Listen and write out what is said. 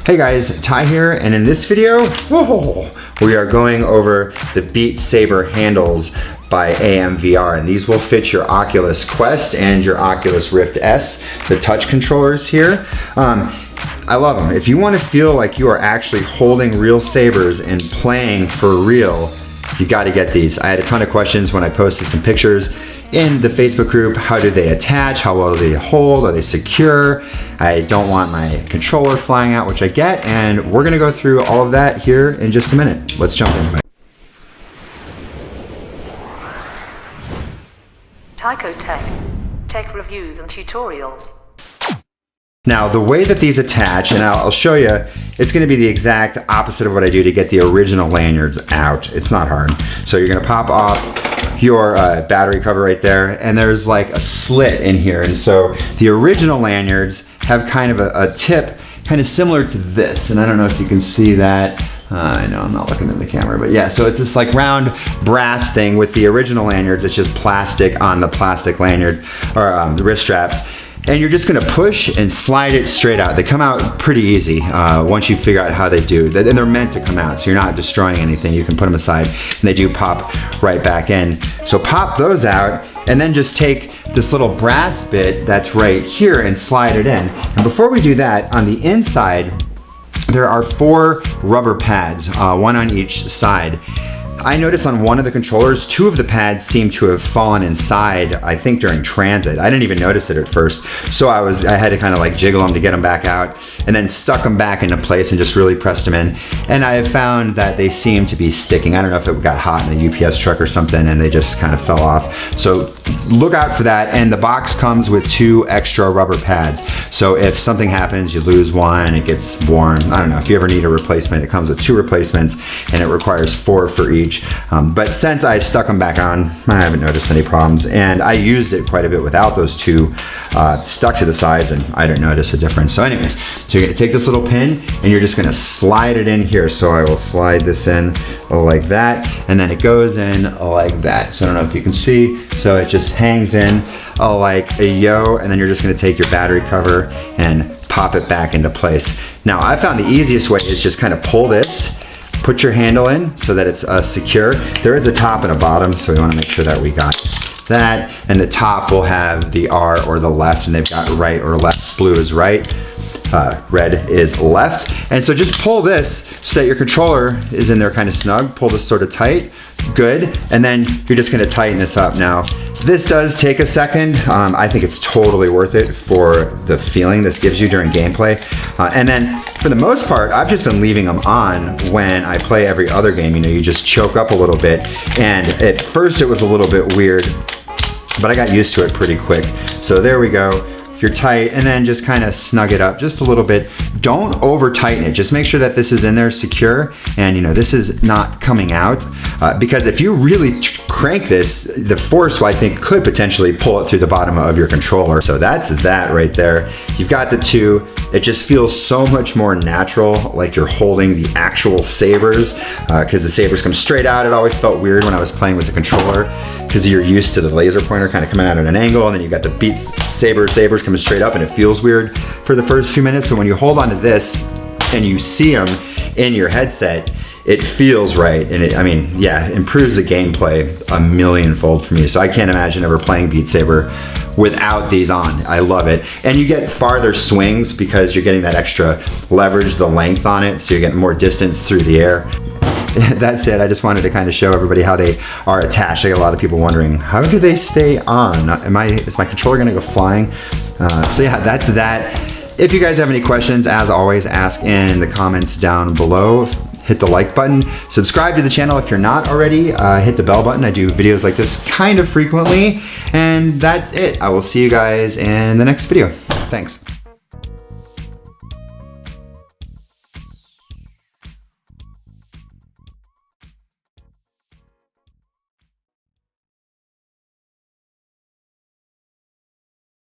Hey guys, Ty here, and in this video, we are going over the Beat Saber handles by AMVR, and these will fit your Oculus Quest and your Oculus Rift S, the touch controllers here. I love them. If you want to feel like you are actually holding real sabers and playing for real, you got to get these. I had a ton of questions when I posted some pictures in the Facebook group. How do they attach? How well do they hold? Are they secure? I don't want my controller flying out, which I get, and we're gonna go through all of that here in just a minute. Let's jump in. Tyco Tech reviews and tutorials. Now, the way that these attach, and I'll show you, it's gonna be the exact opposite of what I do to get the original lanyards out. It's not hard. So you're gonna pop off your battery cover right there, and there's like a slit in here. And so the original lanyards have kind of a tip, kind of similar to this. And I don't know if you can see that. I know I'm not looking in the camera, but yeah, so it's this like round brass thing. With the original lanyards, it's just plastic on the plastic lanyard, or the wrist straps. And you're just gonna push and slide it straight out. They come out pretty easy once you figure out how they do. And they're meant to come out, so you're not destroying anything. You can put them aside, and they do pop right back in. So pop those out, and then just take this little brass bit that's right here and slide it in. And before we do that, on the inside, there are 4 rubber pads, one on each side. I noticed on one of the controllers, 2 of the pads seem to have fallen inside, I think during transit. I didn't even notice it at first. So I had to kind of like jiggle them to get them back out, and then stuck them back into place and just really pressed them in. And I have found that they seem to be sticking. I don't know if it got hot in the UPS truck or something and they just kind of fell off. So look out for that. And the box comes with 2 extra rubber pads. So if something happens, you lose one, it gets worn. I don't know, if you ever need a replacement, it comes with 2 replacements, and it requires 4 for each. But since I stuck them back on, I haven't noticed any problems, and I used it quite a bit without those 2 stuck to the sides, and I didn't notice a difference. So anyways, so you're gonna take this little pin and you're just gonna slide it in here. So I will slide this in like that, and then it goes in like that. So I don't know if you can see, so it just hangs in like a yo, and then you're just gonna take your battery cover and pop it back into place. Now, I found the easiest way is just kind of pull this, put your handle in so that it's secure. There is a top and a bottom, so we want to make sure that we got that. And the top will have the R or the left, and they've got right or left. Blue is right, red is left. And so just pull this so that your controller is in there kind of snug. Pull this sort of tight, good. And then you're just gonna tighten this up. Now, this does take a second. I think it's totally worth it for the feeling this gives you during gameplay. And then for the most part, I've just been leaving them on when I play every other game. You know, you just choke up a little bit. And at first it was a little bit weird, but I got used to it pretty quick. So there we go. You're tight, and then just kind of snug it up just a little bit. Don't over tighten it. Just make sure that this is in there secure, and you know, this is not coming out, because if you really crank this, the force, I think, could potentially pull it through the bottom of your controller. So that's that right there. You've got the 2. It just feels so much more natural, like you're holding the actual sabers, because the sabers come straight out. It always felt weird when I was playing with the controller, because you're used to the laser pointer kind of coming out at an angle, and then you've got the Beat Saber sabers coming straight up, and it feels weird for the first few minutes. But when you hold on to this and you see them in your headset, it feels right. And it, I mean, yeah, improves the gameplay a millionfold for me. So I can't imagine ever playing Beat Saber without these on. I love it. And you get farther swings because you're getting that extra leverage, the length on it, so you're getting more distance through the air. That's it. I just wanted to kind of show everybody how they are attached. I get a lot of people wondering, how do they stay on? Is my controller gonna go flying? So yeah, that's that. If you guys have any questions, as always, ask in the comments down below. Hit the like button. Subscribe to the channel if you're not already. Hit the bell button. I do videos like this kind of frequently. And that's it. I will see you guys in the next video. Thanks.